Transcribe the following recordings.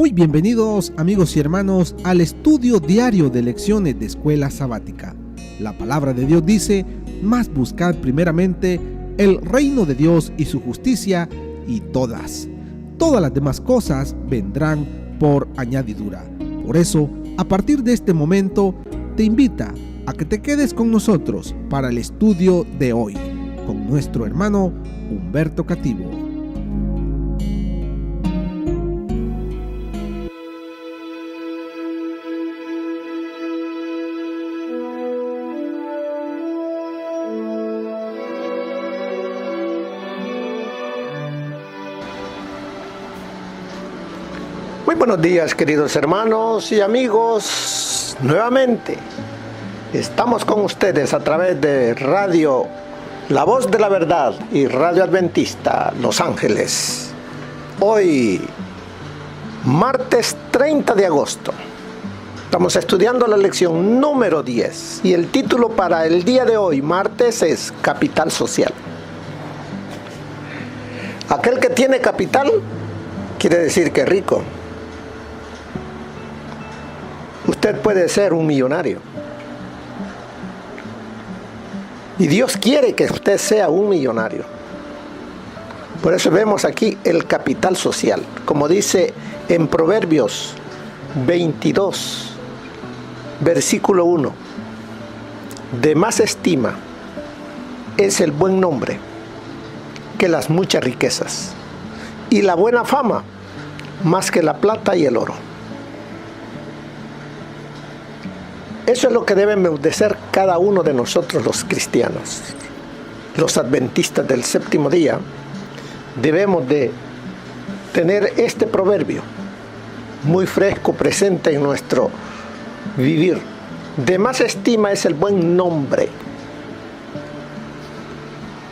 Muy bienvenidos amigos y hermanos al estudio diario de lecciones de Escuela Sabática. La palabra de Dios dice: mas buscad primeramente el reino de Dios y su justicia, y todas las demás cosas vendrán por añadidura. Por eso, a partir de este momento, te invita a que te quedes con nosotros para el estudio de hoy, con nuestro hermano Humberto Cativo. Muy buenos días, queridos hermanos y amigos. Nuevamente estamos con ustedes a través de Radio La Voz de la Verdad y Radio Adventista Los Ángeles. Hoy, martes 30 de agosto, estamos estudiando la lección número 10 y el título para el día de hoy, martes, es Capital Social. Aquel que tiene capital quiere decir que es rico. Usted puede ser un millonario. Y Dios quiere que usted sea un millonario. Por eso vemos aquí el capital social. Como dice en Proverbios 22, versículo 1. De más estima es el buen nombre que las muchas riquezas, y la buena fama más que la plata y el oro. Eso es lo que debemos de ser cada uno de nosotros los cristianos. Los adventistas del séptimo día debemos de tener este proverbio muy fresco, presente en nuestro vivir. De más estima es el buen nombre.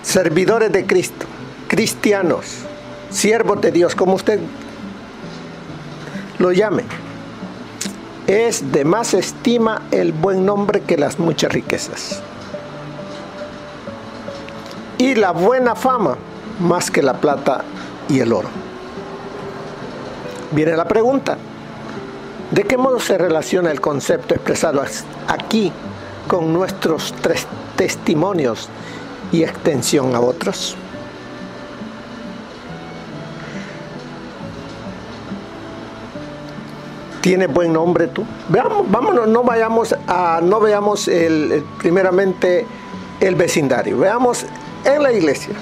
Servidores de Cristo, cristianos, siervos de Dios, como usted lo llame. Es de más estima el buen nombre que las muchas riquezas, y la buena fama más que la plata y el oro. Viene la pregunta: ¿de qué modo se relaciona el concepto expresado aquí con nuestros tres testimonios y extensión a otros? ¿Tienes buen nombre tú? Vámonos, no veamos primeramente el vecindario. Veamos en la iglesia.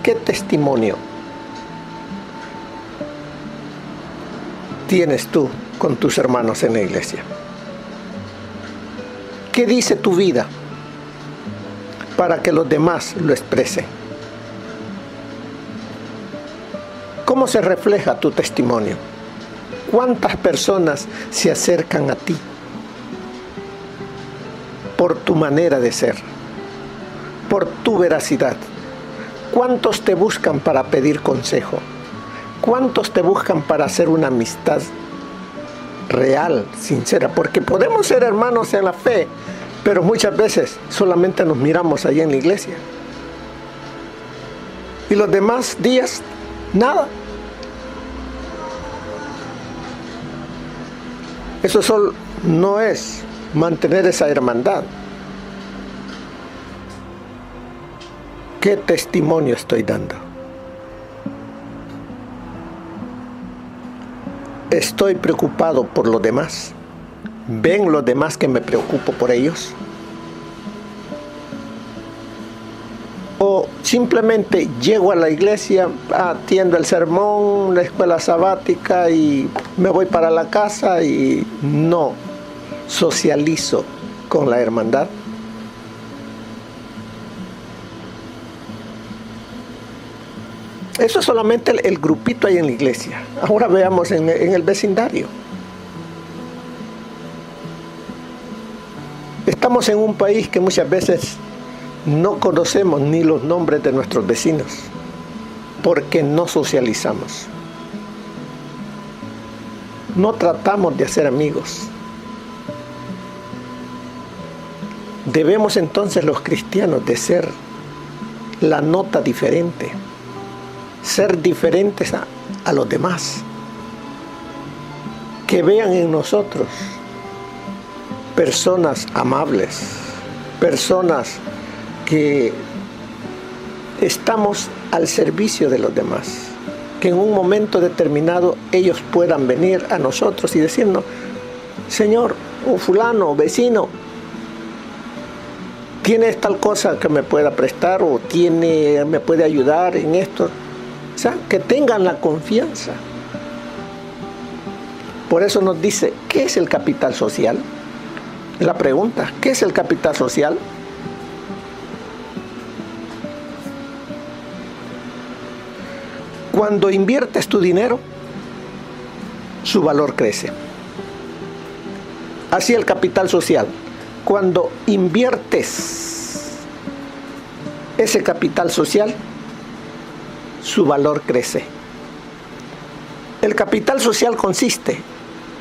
¿Qué testimonio tienes tú con tus hermanos en la iglesia? ¿Qué dice tu vida para que los demás lo expresen? ¿Cómo se refleja tu testimonio? ¿Cuántas personas se acercan a ti por tu manera de ser, por tu veracidad? ¿Cuántos te buscan para pedir consejo? ¿Cuántos te buscan para hacer una amistad real, sincera? Porque podemos ser hermanos en la fe, pero muchas veces solamente nos miramos allá en la iglesia. Y los demás días, nada. Eso solo no es mantener esa hermandad. ¿Qué testimonio estoy dando? ¿Estoy preocupado por los demás? ¿Ven los demás que me preocupo por ellos? ¿O simplemente llego a la iglesia, atiendo el sermón, la escuela sabática y me voy para la casa y no socializo con la hermandad? Eso es solamente el grupito ahí en la iglesia. Ahora veamos en el vecindario. Estamos en un país que muchas veces no conocemos ni los nombres de nuestros vecinos, porque no socializamos. No tratamos de hacer amigos. Debemos entonces los cristianos de ser la nota diferente, ser diferentes a los demás. que vean en nosotros personas amables, personas que estamos al servicio de los demás, que en un momento determinado ellos puedan venir a nosotros y decirnos: Señor, o fulano, o vecino, ¿tienes tal cosa que me pueda prestar o me puede ayudar en esto? O sea, que tengan la confianza. Por eso nos dice, ¿qué es el capital social? La pregunta, ¿qué es el capital social? Cuando inviertes tu dinero, su valor crece. Así el capital social. Cuando inviertes ese capital social, su valor crece. El capital social consiste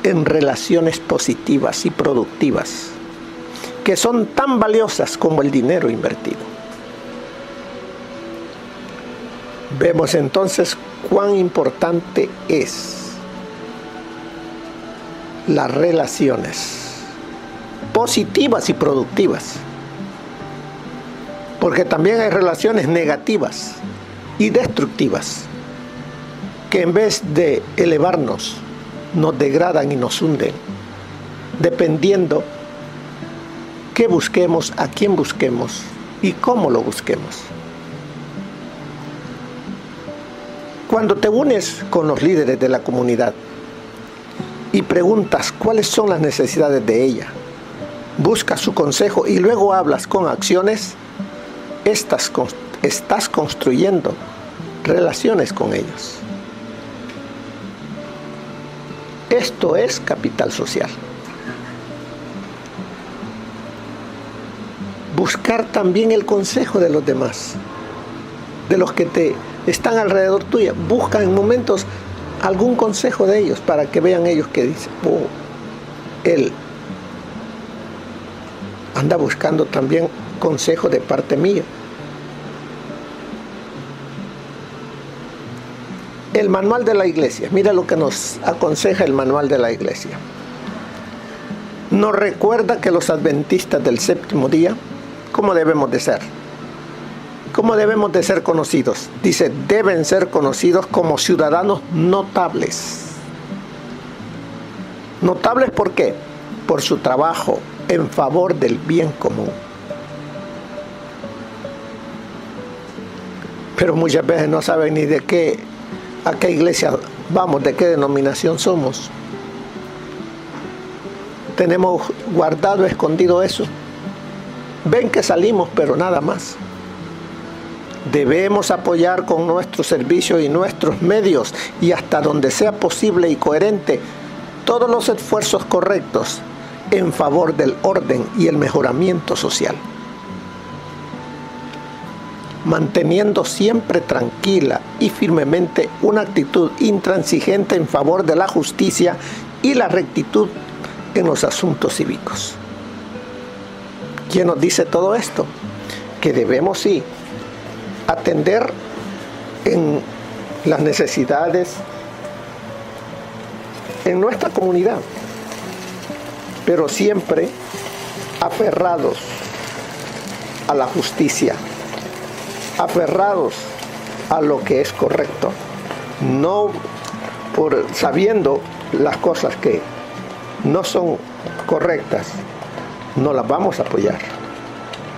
en relaciones positivas y productivas, que son tan valiosas como el dinero invertido. Vemos entonces cuán importante es las relaciones positivas y productivas, porque también hay relaciones negativas y destructivas que en vez de elevarnos nos degradan y nos hunden, dependiendo qué busquemos, a quién busquemos y cómo lo busquemos. Cuando te unes con los líderes de la comunidad y preguntas cuáles son las necesidades de ella, buscas su consejo y luego hablas con acciones, estás construyendo relaciones con ellos. Esto es capital social. Buscar también el consejo de los demás, de los que te están alrededor tuya. Busca en momentos algún consejo de ellos para que vean ellos que dicen: oh, él anda buscando también consejo de parte mía. El manual de la iglesia, mira lo que nos aconseja el manual de la iglesia. Nos recuerda que los adventistas del séptimo día, ¿cómo debemos de ser? ¿Cómo debemos de ser conocidos? Dice, deben ser conocidos como ciudadanos notables. ¿Notables por qué? Por su trabajo en favor del bien común. Pero muchas veces no saben ni a qué iglesia vamos, de qué denominación somos. Tenemos guardado, escondido eso. Ven que salimos, pero nada más. Debemos apoyar con nuestro servicio y nuestros medios, y hasta donde sea posible y coherente, todos los esfuerzos correctos en favor del orden y el mejoramiento social, manteniendo siempre tranquila y firmemente una actitud intransigente en favor de la justicia y la rectitud en los asuntos cívicos. ¿Quién nos dice todo esto? Que debemos sí atender en las necesidades en nuestra comunidad, pero siempre aferrados a la justicia, aferrados a lo que es correcto, no sabiendo las cosas que no son correctas, no las vamos a apoyar,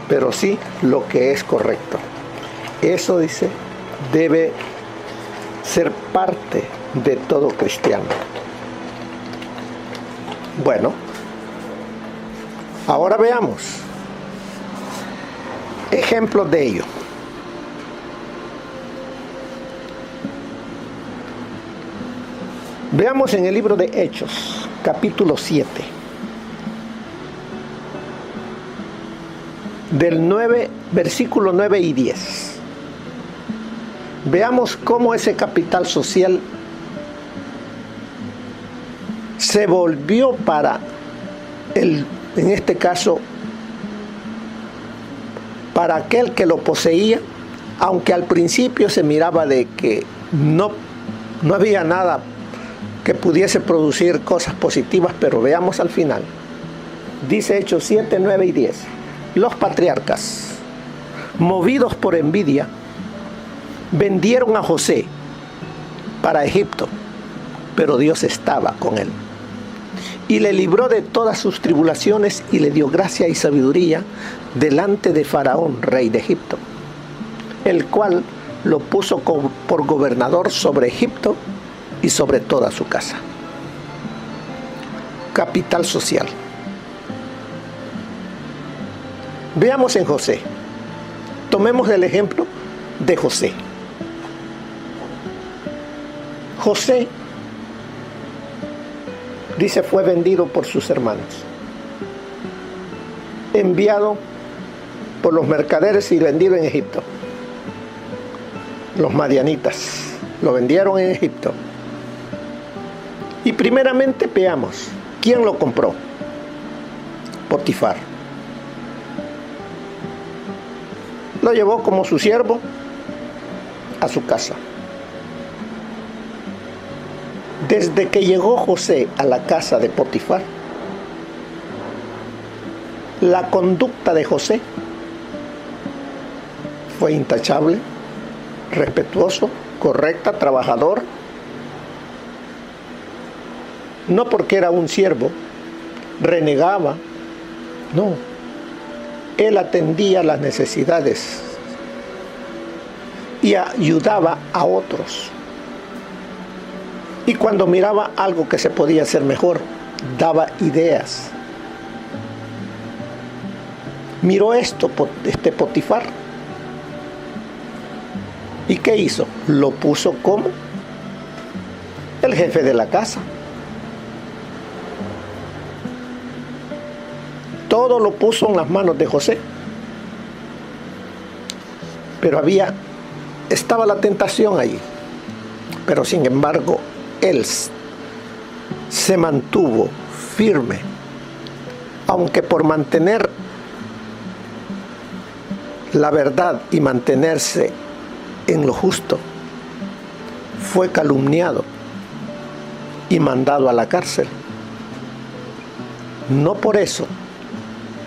pero sí lo que es correcto. Eso, dice, debe ser parte de todo cristiano. Bueno, ahora veamos ejemplos de ello. Veamos en el libro de Hechos, capítulo 7, versículo 9 y 10. Veamos cómo ese capital social se volvió en este caso, para aquel que lo poseía, aunque al principio se miraba de que no había nada que pudiese producir cosas positivas, pero veamos al final. Dice Hechos 7, 9 y 10. Los patriarcas, movidos por envidia, vendieron a José para Egipto, pero Dios estaba con él. Y le libró de todas sus tribulaciones y le dio gracia y sabiduría delante de Faraón, rey de Egipto, el cual lo puso por gobernador sobre Egipto y sobre toda su casa. Capital social. Veamos en José. Tomemos el ejemplo de José. José, dice, fue vendido por sus hermanos, enviado por los mercaderes y vendido en Egipto. Los madianitas lo vendieron en Egipto. Y primeramente veamos, ¿quién lo compró? Potifar. Lo llevó como su siervo a su casa. Desde que llegó José a la casa de Potifar, la conducta de José fue intachable, respetuoso, correcta, trabajador. No porque era un siervo, renegaba, no. Él atendía las necesidades y ayudaba a otros. Y cuando miraba algo que se podía hacer mejor, daba ideas. Miró esto, Potifar. ¿Y qué hizo? Lo puso como el jefe de la casa. Todo lo puso en las manos de José. Pero estaba la tentación allí. Pero sin embargo, él se mantuvo firme, aunque por mantener la verdad y mantenerse en lo justo, fue calumniado y mandado a la cárcel. No por eso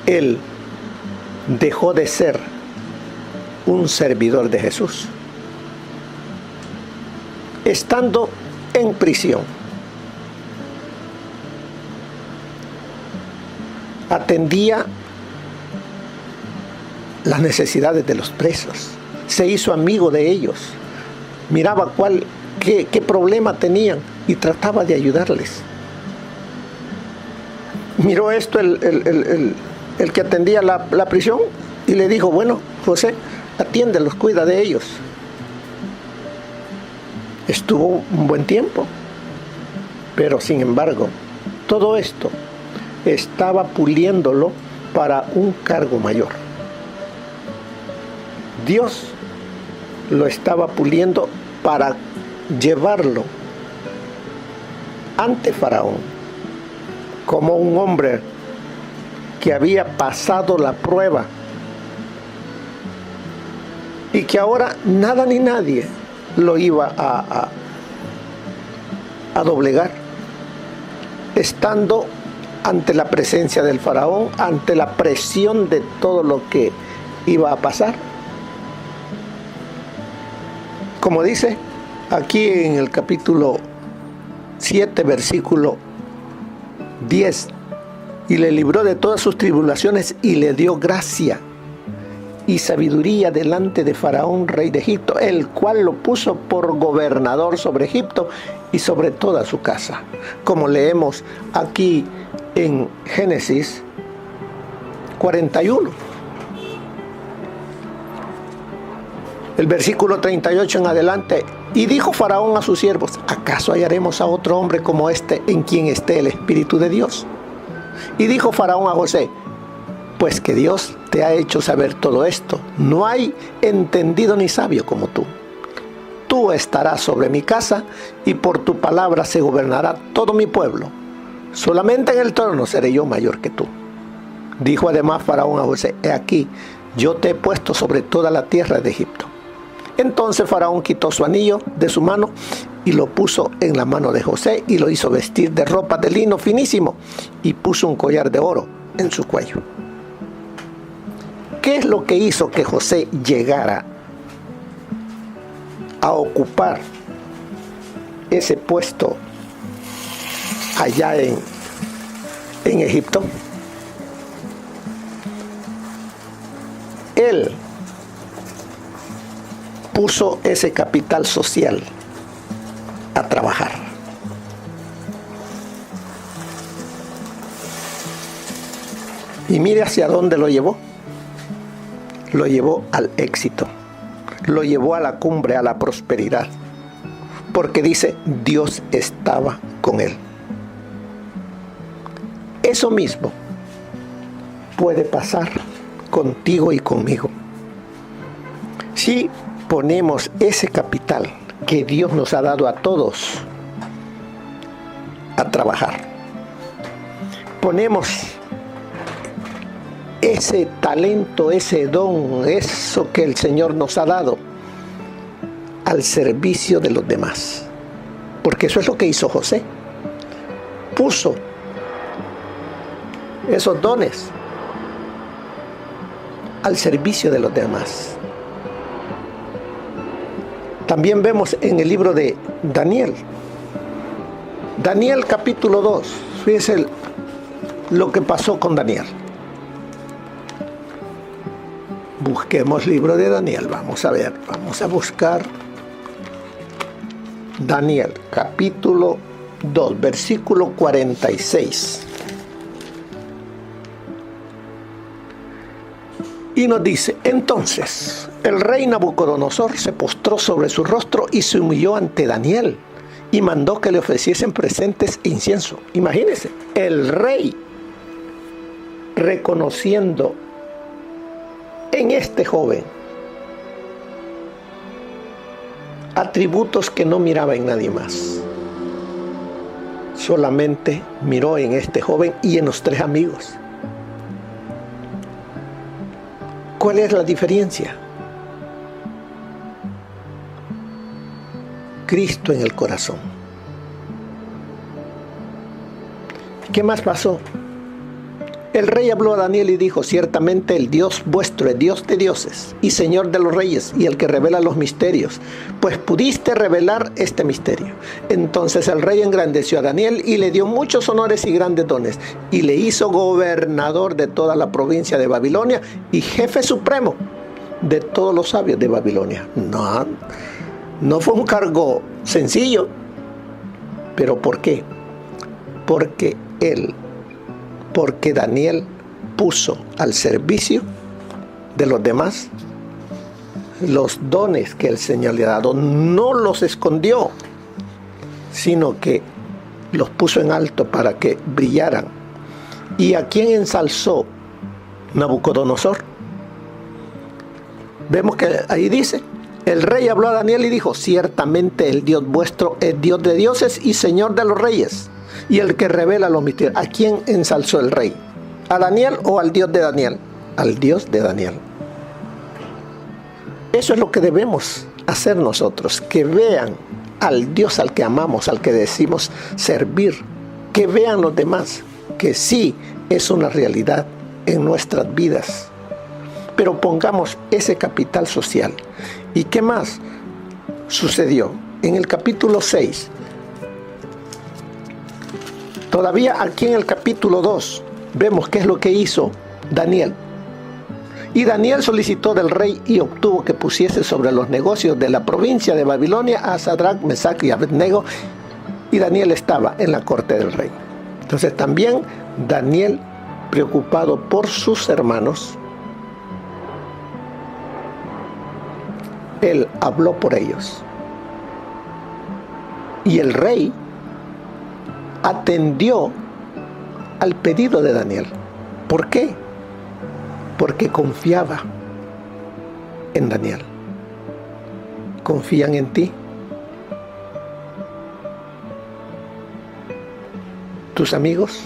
él dejó de ser un servidor de Jesús. Estando en prisión, atendía las necesidades de los presos, se hizo amigo de ellos, miraba qué problema tenían y trataba de ayudarles. Miró esto el que atendía la prisión y le dijo: bueno, José, atiéndelos, cuida de ellos. Estuvo un buen tiempo, pero sin embargo, todo esto estaba puliéndolo para un cargo mayor. Dios lo estaba puliendo para llevarlo ante Faraón como un hombre que había pasado la prueba y que ahora nada ni nadie lo iba a doblegar, estando ante la presencia del Faraón, ante la presión de todo lo que iba a pasar. Como dice aquí en el capítulo 7, versículo 10, y le libró de todas sus tribulaciones y le dio gracia y sabiduría delante de Faraón, rey de Egipto, el cual lo puso por gobernador sobre Egipto y sobre toda su casa. Como leemos aquí en Génesis 41. El versículo 38 en adelante: y dijo Faraón a sus siervos: ¿acaso hallaremos a otro hombre como este en quien esté el Espíritu de Dios? Y dijo Faraón a José: pues que Dios te ha hecho saber todo esto, no hay entendido ni sabio como tú. Tú estarás sobre mi casa y por tu palabra se gobernará todo mi pueblo. Solamente en el trono seré yo mayor que tú. Dijo además Faraón a José: he aquí, yo te he puesto sobre toda la tierra de Egipto. Entonces Faraón quitó su anillo de su mano y lo puso en la mano de José y lo hizo vestir de ropa de lino finísimo y puso un collar de oro en su cuello. ¿Qué es lo que hizo que José llegara a ocupar ese puesto allá en Egipto? Él puso ese capital social a trabajar. Y mire hacia dónde lo llevó. Lo llevó al éxito. Lo llevó a la cumbre, a la prosperidad. Porque dice, Dios estaba con él. Eso mismo puede pasar contigo y conmigo. Si ponemos ese capital que Dios nos ha dado a todos a trabajar, ponemos ese talento, ese don, eso que el Señor nos ha dado al servicio de los demás. Porque eso es lo que hizo José. Puso esos dones al servicio de los demás. También vemos en el libro de Daniel. Daniel capítulo 2. Fíjense lo que pasó con Daniel. Busquemos el libro de Daniel. Vamos a ver. Vamos a buscar Daniel capítulo 2, versículo 46. Y nos dice, entonces el rey Nabucodonosor se postró sobre su rostro y se humilló ante Daniel y mandó que le ofreciesen presentes e incienso. Imagínense, el rey reconociendo en este joven atributos que no miraba en nadie más. Solamente miró en este joven y en los tres amigos. ¿Cuál es la diferencia? Cristo en el corazón. ¿Qué más pasó? El rey habló a Daniel y dijo, ciertamente el Dios vuestro es Dios de dioses y Señor de los reyes y el que revela los misterios, pues pudiste revelar este misterio. Entonces el rey engrandeció a Daniel y le dio muchos honores y grandes dones y le hizo gobernador de toda la provincia de Babilonia y jefe supremo de todos los sabios de Babilonia. No fue un cargo sencillo. ¿Pero por qué? Porque Daniel puso al servicio de los demás los dones que el Señor le ha dado. No los escondió, sino que los puso en alto para que brillaran. ¿Y a quién ensalzó Nabucodonosor? Vemos que ahí dice, el rey habló a Daniel y dijo, ciertamente el Dios vuestro es Dios de dioses y Señor de los reyes, y el que revela los misterios. ¿A quién ensalzó el rey? ¿A Daniel o al Dios de Daniel? Al Dios de Daniel. Eso es lo que debemos hacer nosotros, que vean al Dios al que amamos, al que decimos servir, que vean los demás, que sí es una realidad en nuestras vidas. Pero pongamos ese capital social. ¿Y qué más sucedió? En el capítulo 6, todavía aquí en el capítulo 2, vemos qué es lo que hizo Daniel. Y Daniel solicitó del rey y obtuvo que pusiese sobre los negocios de la provincia de Babilonia a Sadrach, Mesach y Abednego. Y Daniel estaba en la corte del rey. Entonces también Daniel, preocupado por sus hermanos, él habló por ellos. Y el rey atendió al pedido de Daniel. ¿Por qué? Porque confiaba en Daniel. ¿Confían en ti? ¿Tus amigos?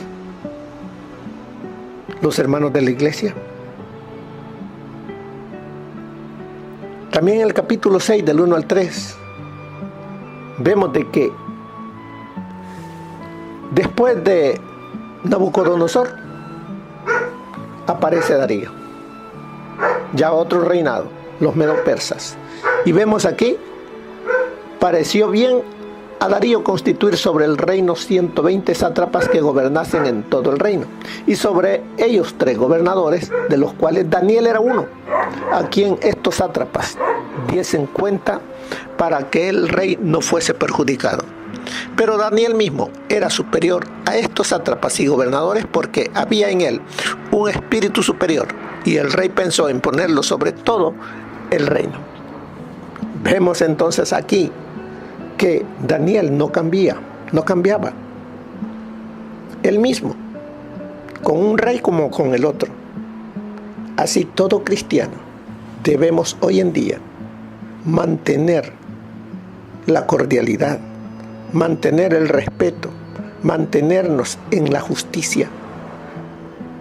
¿Los hermanos de la iglesia? También en el capítulo 6, del 1 al 3, vemos de que después de Nabucodonosor aparece Darío, ya otro reinado, los medo-persas. Y vemos aquí, pareció bien a Darío constituir sobre el reino 120 sátrapas que gobernasen en todo el reino, y sobre ellos 3 gobernadores, de los cuales Daniel era uno, a quien estos sátrapas diesen cuenta para que el rey no fuese perjudicado. Pero Daniel mismo era superior a estos sátrapas y gobernadores, porque había en él un espíritu superior, y el rey pensó en ponerlo sobre todo el reino. Vemos entonces aquí que Daniel no cambiaba. Él mismo, con un rey como con el otro. Así todo cristiano debemos hoy en día mantener la cordialidad, mantener el respeto, mantenernos en la justicia,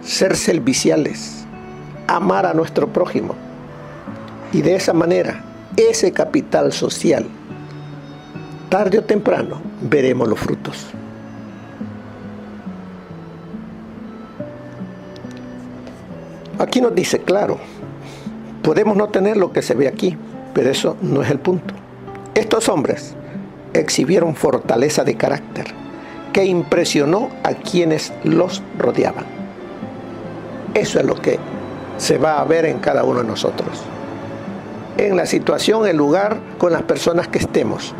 ser serviciales, amar a nuestro prójimo. Y de esa manera, ese capital social, tarde o temprano, veremos los frutos. Aquí nos dice, claro, podemos no tener lo que se ve aquí, pero eso no es el punto. Estos hombres exhibieron fortaleza de carácter que impresionó a quienes los rodeaban. Eso es lo que se va a ver en cada uno de nosotros. En la situación, el lugar, con las personas que estemos,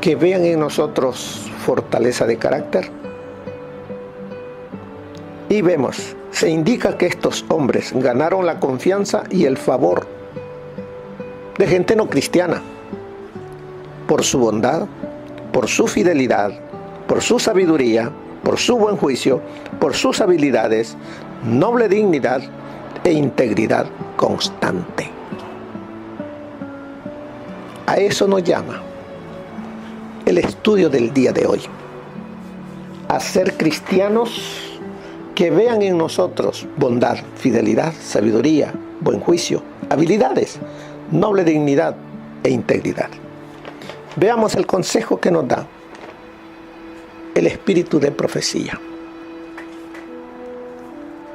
que vean en nosotros fortaleza de carácter. Y vemos, se indica que estos hombres ganaron la confianza y el favor de gente no cristiana, por su bondad, por su fidelidad, por su sabiduría, por su buen juicio, por sus habilidades, noble dignidad e integridad constante. A eso nos llama el estudio del día de hoy, a ser cristianos que vean en nosotros bondad, fidelidad, sabiduría, buen juicio, habilidades, noble dignidad e integridad. Veamos el consejo que nos da el espíritu de profecía.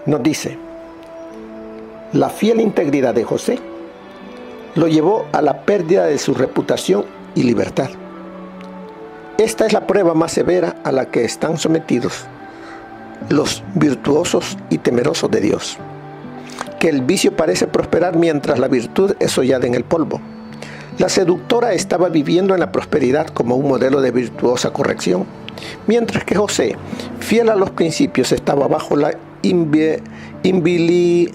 Nos dice, la fiel integridad de José lo llevó a la pérdida de su reputación y libertad. Esta es la prueba más severa a la que están sometidos los virtuosos y temerosos de Dios, que el vicio parece prosperar mientras la virtud es hollada en el polvo. La seductora estaba viviendo en la prosperidad como un modelo de virtuosa corrección, mientras que José, fiel a los principios, estaba bajo la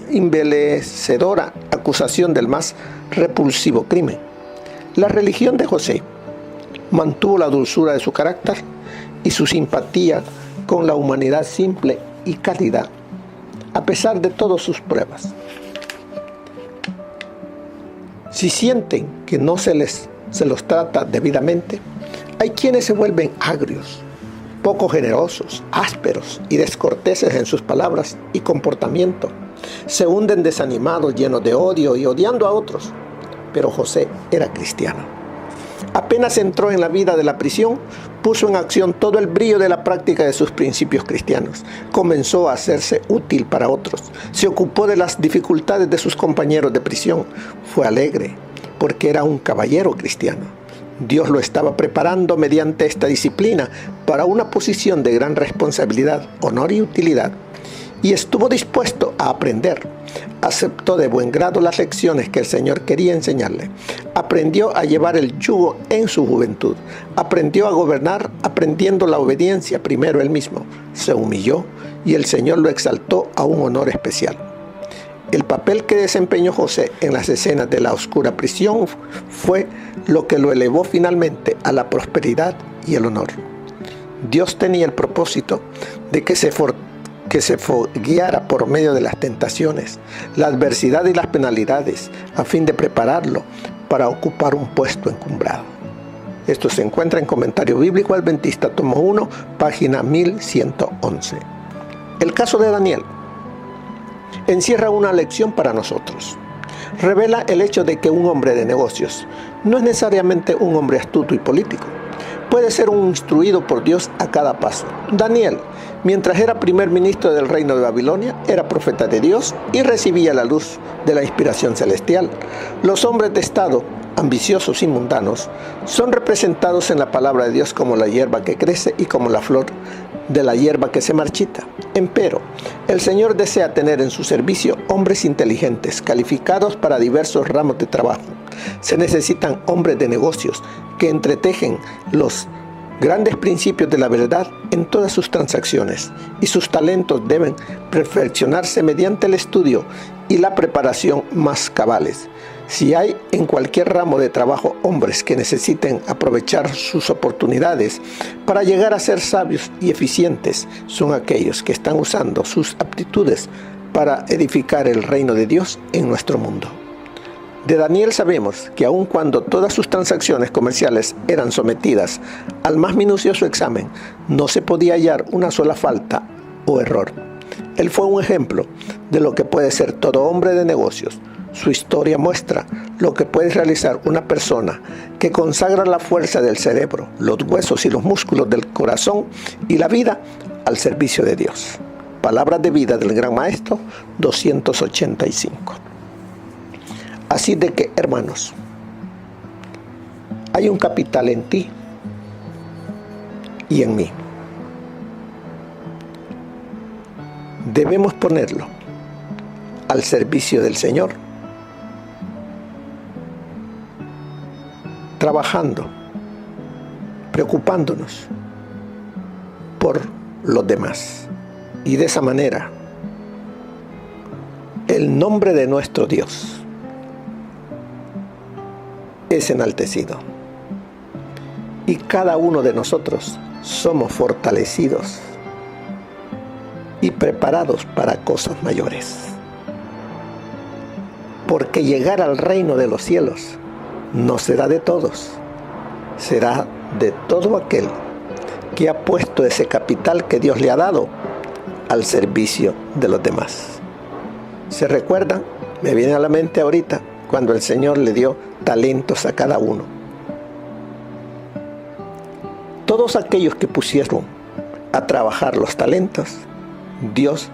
embellecedora acusación del más repulsivo crimen. La religión de José mantuvo la dulzura de su carácter y su simpatía con la humanidad simple y cálida, a pesar de todas sus pruebas. Si sienten que no se los trata debidamente, hay quienes se vuelven agrios, poco generosos, ásperos y descorteses en sus palabras y comportamiento. Se hunden desanimados, llenos de odio y odiando a otros. Pero José era cristiano. Apenas entró en la vida de la prisión, puso en acción todo el brillo de la práctica de sus principios cristianos. Comenzó a hacerse útil para otros. Se ocupó de las dificultades de sus compañeros de prisión. Fue alegre, porque era un caballero cristiano. Dios lo estaba preparando mediante esta disciplina para una posición de gran responsabilidad, honor y utilidad. Y estuvo dispuesto a aprender. Aceptó de buen grado las lecciones que el Señor quería enseñarle. Aprendió a llevar el yugo en su juventud. Aprendió a gobernar, aprendiendo la obediencia primero él mismo. Se humilló y el Señor lo exaltó a un honor especial. El papel que desempeñó José en las escenas de la oscura prisión fue lo que lo elevó finalmente a la prosperidad y el honor. Dios tenía el propósito de que se guiara por medio de las tentaciones, la adversidad y las penalidades, a fin de prepararlo para ocupar un puesto encumbrado. Esto se encuentra en Comentario Bíblico Adventista, tomo 1, página 1111. El caso de Daniel encierra una lección para nosotros. Revela el hecho de que un hombre de negocios no es necesariamente un hombre astuto y político. puede ser un instruido por Dios a cada paso. Daniel, mientras era primer ministro del reino de Babilonia, era profeta de Dios y recibía la luz de la inspiración celestial. Los hombres de estado, ambiciosos y mundanos, son representados en la palabra de Dios como la hierba que crece y como la flor de la hierba que se marchita. Empero, el Señor desea tener en su servicio hombres inteligentes, calificados para diversos ramos de trabajo. Se necesitan hombres de negocios que entretejen los grandes principios de la verdad en todas sus transacciones, y sus talentos deben perfeccionarse mediante el estudio y la preparación más cabales. Si hay en cualquier ramo de trabajo hombres que necesiten aprovechar sus oportunidades para llegar a ser sabios y eficientes, son aquellos que están usando sus aptitudes para edificar el reino de Dios en nuestro mundo. De Daniel sabemos que aun cuando todas sus transacciones comerciales eran sometidas al más minucioso examen, no se podía hallar una sola falta o error. Él fue un ejemplo de lo que puede ser todo hombre de negocios. Su historia muestra lo que puede realizar una persona que consagra la fuerza del cerebro, los huesos y los músculos del corazón y la vida al servicio de Dios. Palabras de vida del Gran Maestro 285. Así de que, hermanos, hay un capital en ti y en mí. Debemos ponerlo al servicio del Señor, trabajando, preocupándonos por los demás. Y de esa manera, el nombre de nuestro Dios es enaltecido. Y cada uno de nosotros somos fortalecidos y preparados para cosas mayores. Porque llegar al reino de los cielos no será de todos, será de todo aquel que ha puesto ese capital que Dios le ha dado al servicio de los demás. ¿Se recuerdan? Me viene a la mente ahorita cuando el Señor le dio talentos a cada uno. Todos aquellos que pusieron a trabajar los talentos, Dios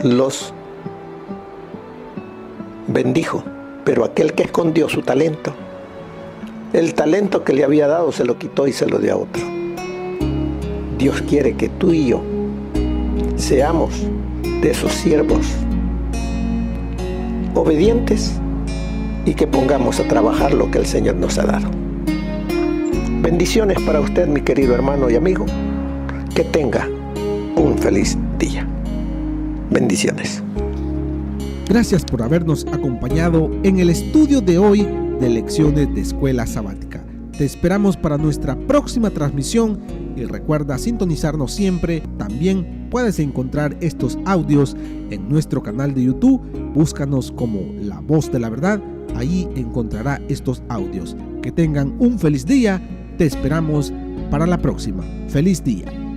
los bendijo. Pero aquel que escondió su talento, el talento que le había dado se lo quitó y se lo dio a otro. Dios quiere que tú y yo seamos de esos siervos obedientes y que pongamos a trabajar lo que el Señor nos ha dado. Bendiciones para usted, mi querido hermano y amigo. Que tenga un feliz día. Bendiciones. Gracias por habernos acompañado en el estudio de hoy de Lecciones de Escuela Sabática. Te esperamos para nuestra próxima transmisión y recuerda sintonizarnos siempre. También puedes encontrar estos audios en nuestro canal de YouTube. Búscanos como La Voz de la Verdad. Ahí encontrará estos audios. Que tengan un feliz día. Te esperamos para la próxima. ¡Feliz día!